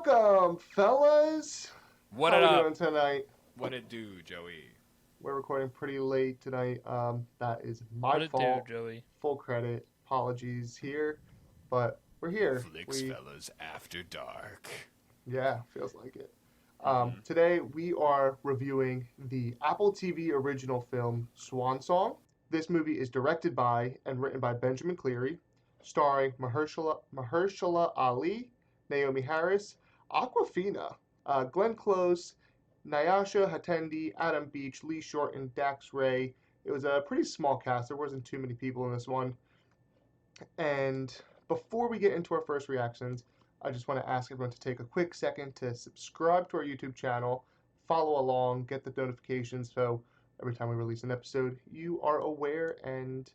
Welcome, fellas. What How it we up? doing tonight? What it do, Joey? We're recording pretty late tonight. That is my What it do, fault. Joey? Full credit. Apologies here, but we're here. Flicks Fellas After Dark. Feels like it. Mm-hmm. Today we are reviewing the Apple TV original film Swan Song. This movie is directed by and written by Benjamin Cleary, starring Mahershala Ali, Naomi Harris, Aquafina, Glenn Close, Nyasha Hatendi, Adam Beach, Lee Shorten, Dax Ray. It was a pretty small cast. There wasn't too many people in this one. And before we get into our first reactions, I just want to ask everyone to take a quick second to subscribe to our YouTube channel, follow along, get the notifications so every time we release an episode, you are aware and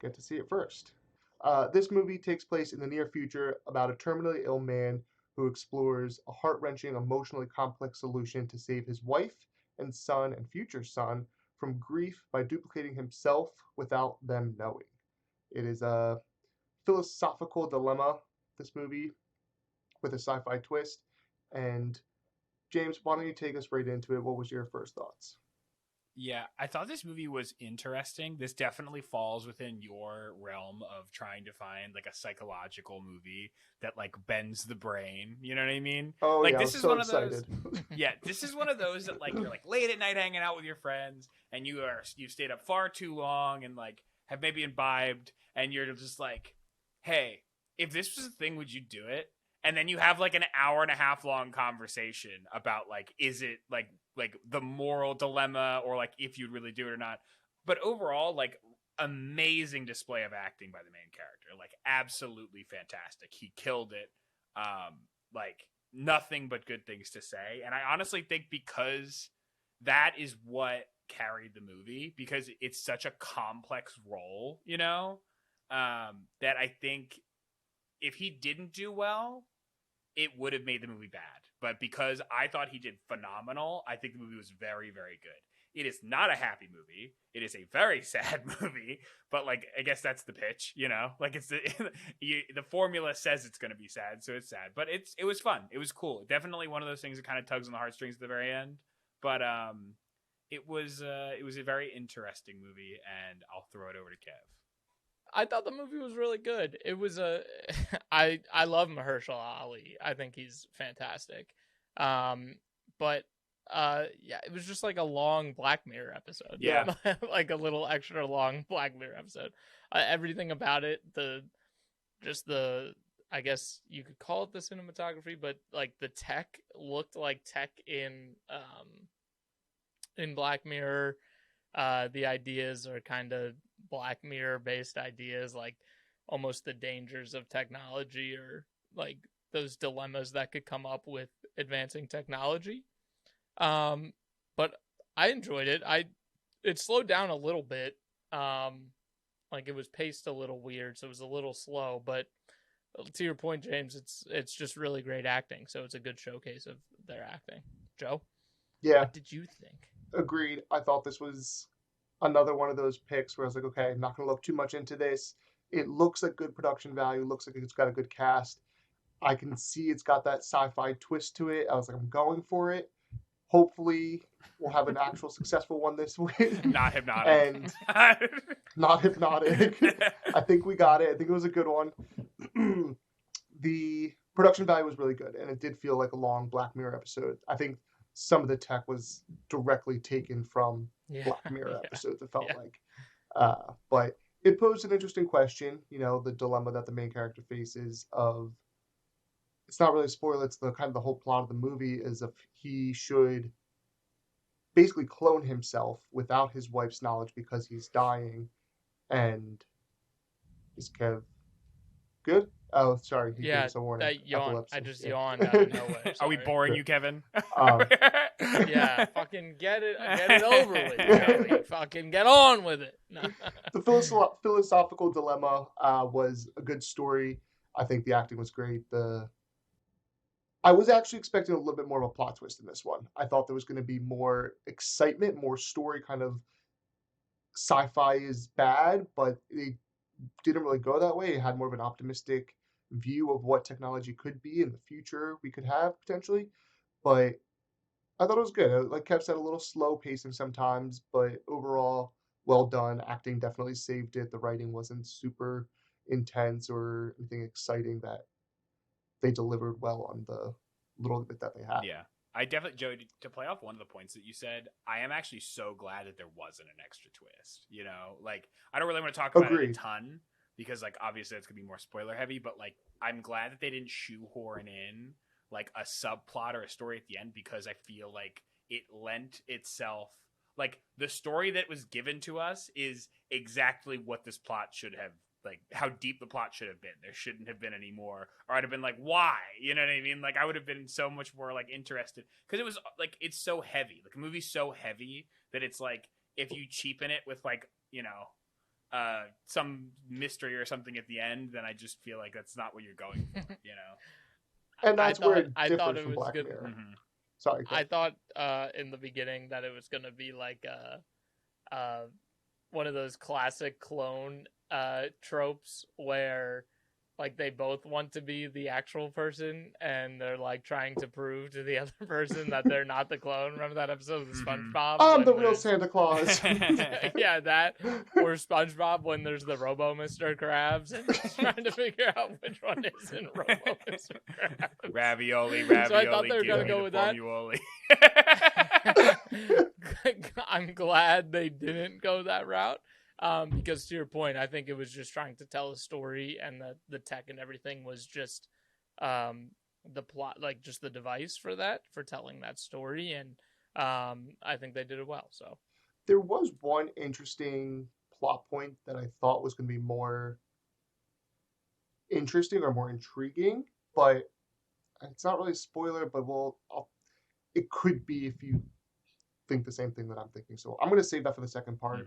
get to see it first. This movie takes place in the near future about a terminally ill man who explores a heart-wrenching, emotionally complex solution to save his wife and son and future son from grief by duplicating himself without them knowing. It is a philosophical dilemma, this movie, with a sci-fi twist. And James, why don't you take us right into it? What was your first thoughts? Yeah, I thought this movie was interesting. This definitely falls within your realm of trying to find like a psychological movie that like bends the brain. You know what I mean? Oh like yeah, this I'm is so one excited. of those. Yeah, this is one of those that like you're like late at night hanging out with your friends and you've stayed up far too long and like have maybe imbibed and you're just like, hey, if this was a thing, would you do it? And then you have like an hour and a half long conversation about like, is it like the moral dilemma or like if you'd really do it or not. But overall, like amazing display of acting by the main character. Like absolutely fantastic. He killed it. Like nothing but good things to say. And I honestly think because that is what carried the movie, because it's such a complex role, you know, that I think if he didn't do well, it would have made the movie bad. But because I thought he did phenomenal, I think the movie was very, very good. It is not a happy movie. It is a very sad movie. But like, I guess that's the pitch, you know. Like it's the formula says it's going to be sad, so it's sad. But it was fun. It was cool. Definitely one of those things that kind of tugs on the heartstrings at the very end. But it was a very interesting movie, and I'll throw it over to Kev. I thought the movie was really good. It was I love Mahershala Ali. I think he's fantastic. But yeah, it was just like a long Black Mirror episode. Yeah. Like a little extra long Black Mirror episode. Everything about it, I guess you could call it the cinematography, but like the tech looked like tech in Black Mirror. The ideas are kind of Black Mirror based ideas, like almost the dangers of technology or like those dilemmas that could come up with advancing technology. But I enjoyed it. It slowed down a little bit. Like it was paced a little weird, so it was a little slow, but to your point, James, it's just really great acting, so it's a good showcase of their acting. Joe? Yeah. What did you think? Agreed. I thought this was another one of those picks where I was like, okay, I'm not going to look too much into this. It looks like good production value. Looks like it's got a good cast. I can see it's got that sci-fi twist to it. I was like, I'm going for it. Hopefully, we'll have an actual successful one this week. Not hypnotic. And not hypnotic. I think we got it. I think it was a good one. The production value was really good, and it did feel like a long Black Mirror episode. I think some of the tech was directly taken from Black Mirror episodes, it felt like. But it posed an interesting question, you know, the dilemma that the main character faces of, it's not really a spoiler, it's the kind of the whole plot of the movie is if he should basically clone himself without his wife's knowledge because he's dying. And is Kev good? Oh, sorry. He gave us a warning. That yawn. Epilepsy. I just yawned out of nowhere. Are we boring you, Kevin? Yeah, fucking get it over with. Joey. Fucking get on with it. No. The philosophical dilemma was a good story. I think the acting was great. I was actually expecting a little bit more of a plot twist in this one. I thought there was going to be more excitement, more story, kind of sci-fi is bad, but it didn't really go that way. It had more of an optimistic view of what technology could be in the future we could have potentially. But I thought it was good. Like Kev said, a little slow pacing sometimes, but overall well done. Acting definitely saved it. The writing wasn't super intense or anything exciting. That they delivered well on the little bit that they had. Yeah. I definitely, Joe, to play off one of the points that you said, I am actually so glad that there wasn't an extra twist. You know, like, I don't really want to talk about it a Agreed. ton because, like, obviously it's going to be more spoiler heavy, but, like, I'm glad that they didn't shoehorn in, like, a subplot or a story at the end because I feel like it lent itself. Like, the story that was given to us is exactly what this plot should have, like, how deep the plot should have been. There shouldn't have been any more, or I'd have been like, why? You know what I mean? Like, I would have been so much more like interested because it was like it's so heavy. Like, the movie's so heavy that it's like if you cheapen it with like some mystery or something at the end, then I just feel like that's not what you're going for. You know? And that's where it I differs thought it from was Black good. Mirror. Mm-hmm. Sorry, I Kev. thought in the beginning that it was gonna be like one of those classic clone tropes where like they both want to be the actual person and they're like trying to prove to the other person that they're not the clone. Remember that episode of the SpongeBob? I'm the when real there's- Santa Claus. yeah, that or SpongeBob when there's the Robo Mr. Krabs and he's trying to figure out which one isn't Robo Mr. Krabs. Ravioli, So I thought ravioli. they were give gonna me go the with that. formuoli. I'm glad they didn't go that route. Because to your point, I think it was just trying to tell a story, and the tech and everything was just the plot, like just the device for that, for telling that story, and I think they did it well. So There was one interesting plot point that I thought was going to be more interesting or more intriguing, but it's not really a spoiler. But it could be if you think the same thing that I'm thinking. So I'm going to save that for the second part.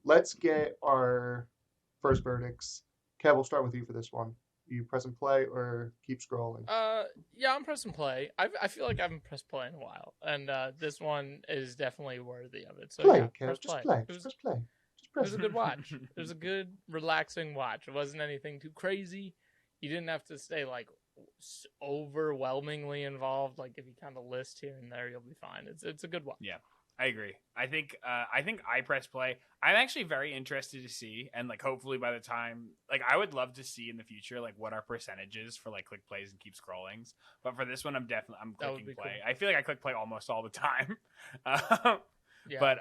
Let's get our first verdicts. Kev, we'll start with you for this one. You press and play or keep scrolling? yeah, I'm pressing play. I feel like I haven't pressed play in a while, and this one is definitely worthy of it. So Play, yeah, Kev. press Just play. play. It was, Just play. Just it press. was a good watch. It was a good, relaxing watch. It wasn't anything too crazy. You didn't have to stay like overwhelmingly involved. Like if you kind of list here and there, you'll be fine. It's a good watch. Yeah, I agree. I think I press play. I'm actually very interested to see, and like hopefully by the time, like I would love to see in the future, like what our percentages for like click plays and keep scrollings. But for this one, I'm That would clicking be play. cool. I feel like I click play almost all the time. Yeah. But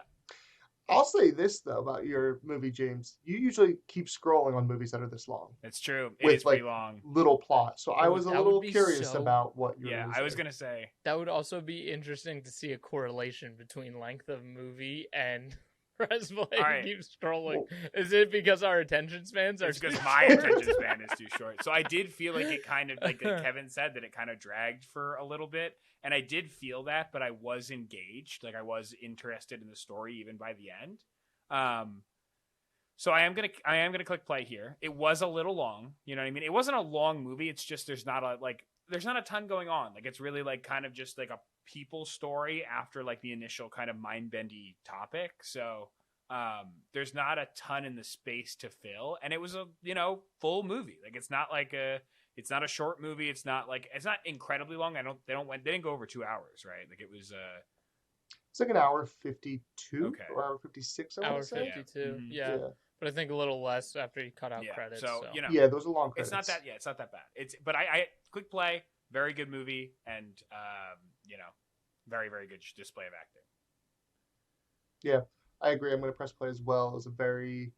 I'll say this though about your movie, James. You usually keep scrolling on movies that are this long it's true. It with is pretty like long. little plot. So I was a that would little be curious so- about what you were Yeah, going I was say. gonna say. That would also be interesting to see a correlation between length of movie and press play All right. and keep scrolling. Well- Is it because our attention spans are It's because too my short? attention span is too short. So I did feel like it kind of, like Kevin said, that it kind of dragged for a little bit. And I did feel that, but I was engaged. Like I was interested in the story even by the end. So I am gonna click play here. It was a little long. You know what I mean? It wasn't a long movie. It's just there's not a ton going on. Like it's really like kind of just like a people story after like the initial kind of mind bendy topic. So there's not a ton in the space to fill, and it was a full movie. Like it's not a short movie. It's not incredibly long. They didn't go over 2 hours, right? Like it was It's like an hour 52 Okay. or hour 56. I Hour want to say. 52. Mhm. Yeah. But I think a little less after you cut out yeah. credits. So you know, Yeah, those are long credits. it's not that bad. But I click play, very good movie, and very very good display of acting. Yeah, I agree. I'm going to press play as well. It was a very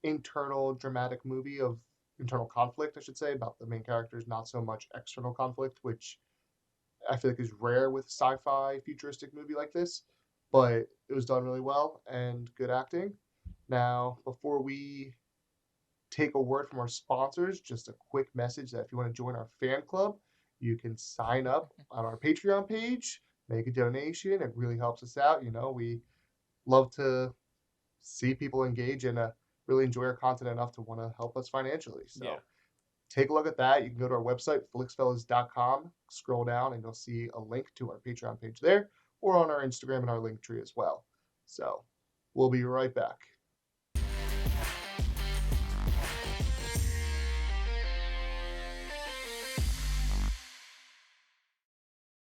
internal, dramatic movie of internal conflict, I should say, about the main characters, not so much external conflict, which I feel like is rare with sci-fi futuristic movie like this. But it was done really well and good acting. Now, before we take a word from our sponsors, just a quick message that if you want to join our fan club, you can sign up on our Patreon page, make a donation. It really helps us out. We love to see people engage and really enjoy our content enough to want to help us financially. So Yeah. take a look at that. You can go to our website, flixfellas.com, scroll down, and you'll see a link to our Patreon page there, or on our Instagram and our link tree as well. So we'll be right back.